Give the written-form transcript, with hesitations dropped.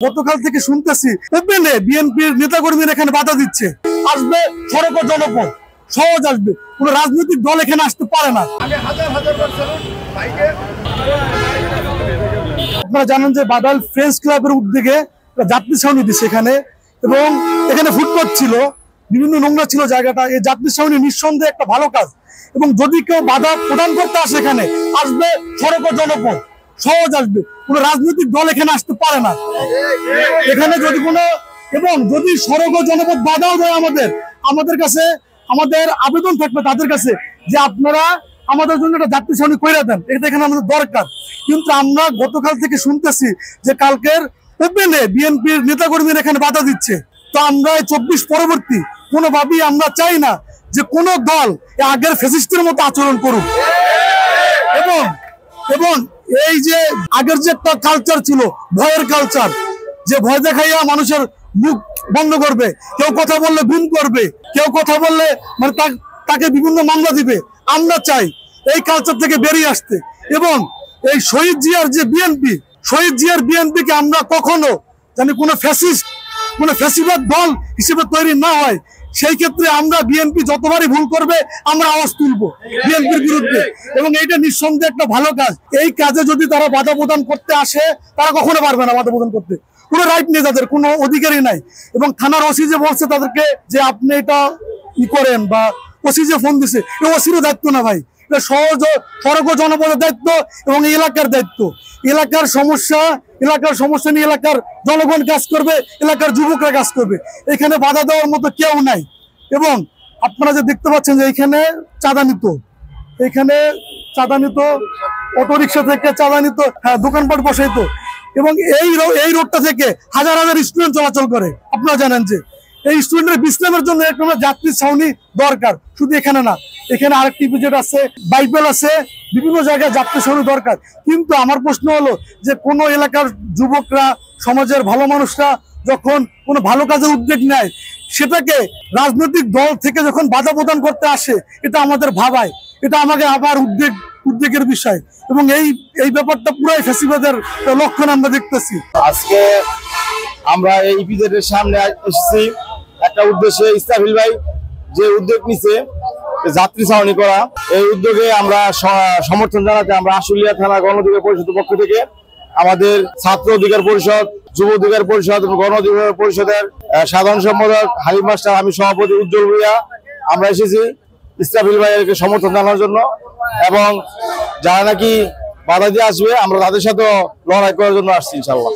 গতকাল থেকে শুনতেছি ওপেনে বিএনপির নেতাকর্মীরা এখানে বাধা দিচ্ছে। আসবে সড়ক ও জনপথ, সহজ আসবে, কোন রাজনৈতিক দল এখানে আসতে পারে না। আপনারা জানেন যে বাদাল ফ্রেন্ডস ক্লাবের উদ্যোগে যাত্রী ছাউনি দিচ্ছে এখানে, এবং এখানে ফুটপাত ছিল, বিভিন্ন নোংরা ছিল জায়গাটা। এই যাত্রী ছাউনি নিঃসন্দেহে একটা ভালো কাজ, এবং যদি কেউ বাধা প্রদান করতে আসে এখানে, আসবে সড়ক ও জনপথ, সহজ আসবে, কোন রাজনৈতিক দল এখানে আসতে পারে না এখানে। যদি কোনো এবং যদি সড়ক ও জনপথ বাধাও দেয় আমাদের কাছে আমাদের আবেদন থাকবে তাদের কাছে যে আপনারা আমাদের জন্য একটা যাত্রী ছাউনি করে দেন, এটা এখানে আমাদের দরকার। কিন্তু আমরা গতকাল থেকে শুনতেছি যে কালকের ওপেনে বিএনপির নেতাকর্মীরা এখানে বাধা দিচ্ছে। তো আমরা 24 পরবর্তী কোনোভাবেই আমরা চাই না যে কোনো দল আগের ফ্যাসিস্টের মতো আচরণ করুক, এবং এই যে আগের যে একটা কালচার ছিল, ভয়ের কালচার, যে ভয় দেখাইয়া মানুষের মুখ বন্ধ করবে, কেউ কথা বললে গুম করবে, কেউ কথা বললে মানে তাকে বিভিন্ন মামলা দিবে। আমরা চাই এই কালচার থেকে বেরিয়ে আসতে, এবং এই শহীদ জিয়ার যে বিএনপি, শহীদ জিয়ার বিএনপিকে আমরা কখনো জানি কোনো ফ্যাসিবাদ দল হিসেবে তৈরি না হয়। সেই ক্ষেত্রে আমরা বিএনপি যতবারই ভুল করবে আমরা আওয়াজ তুলবো বিএনপির বিরুদ্ধে, এবং এইটা নিঃসন্দেহে একটা ভালো কাজ। এই কাজে যদি তারা বাধা প্রদান করতে আসে, তারা কখনো পারবে না বাধা প্রদান করতে, কোনো রাইট নেই, তাদের কোনো অধিকারই নাই। এবং থানার ওসি যে বলছে তাদেরকে যে আপনি এটা করেন, বা ওসি যে ফোন দিছে, এই ওসিরও দায়িত্ব না ভাই, এটা সড়ক ও জনপদের দায়িত্ব এবং এলাকার দায়িত্ব। এলাকার সমস্যা নিয়ে এলাকার জনগণ কাজ করবে, এলাকার যুবকরা কাজ করবে, এখানে বাধা দেওয়ার মতো কেউ নাই। এবং আপনারা যে দেখতে পাচ্ছেন যে এখানে চাঁদা নিত, অটোরিকশা থেকে চাঁদা নিত, হ্যাঁ, দোকানপাট বসাইতো, এবং এই রোডটা থেকে হাজার হাজার স্টুডেন্ট চলাচল করে। আপনারা জানেন যে এই স্টুডেন্টের বিশ্রামের জন্য একটা যাত্রী ছাউনি দরকার, শুধু এখানে না, এখানে আরেকটি বিজেট আছে, বাইবেল আছে, বিভিন্ন জায়গায় যাত্রী ছাউনি দরকার। কিন্তু আমার প্রশ্ন হলো যে কোনো এলাকার যুবকরা, সমাজের ভালো মানুষরা যখন কোনো ভালো কাজের উদ্যোগ নেয়, সেটাকে রাজনৈতিক দল থেকে যখন বাধা প্রদান করতে আসে, এটা আমাদের ভাবায়, এটা আমাকে আবার উদ্বেগের বিষয়, এবং এই ব্যাপারটা পুরাই ফ্যাসিবাদের লক্ষণ আমরা দেখতেছি। আজকে আমরা এই ইপিজেডের সামনে এসেছি একটা উদ্দেশ্যে। ইসরাফিল ভাই যে উদ্যোগ নিছে যাত্রী ছাউনি করা, এই উদ্যোগে আমরা সমর্থন জানাতে আমরা আশুলিয়া থানা গণ অধিকার পরিষদের পক্ষ থেকে, আমাদের ছাত্র অধিকার পরিষদ, যুব অধিকার পরিষদ এবং গণ অধিকার পরিষদের সাধারণ সম্পাদক হালিম মাস্টার, আমি সভাপতি উজ্জ্বল ভূঁইয়া, আমরা এসেছি ইসরাফিল ভাইয়েরকে সমর্থন জানানোর জন্য। এবং যারা নাকি বাধা দিয়ে আসবে, আমরা তাদের সাথে লড়াই করার জন্য আসছি ইনশাআল্লাহ।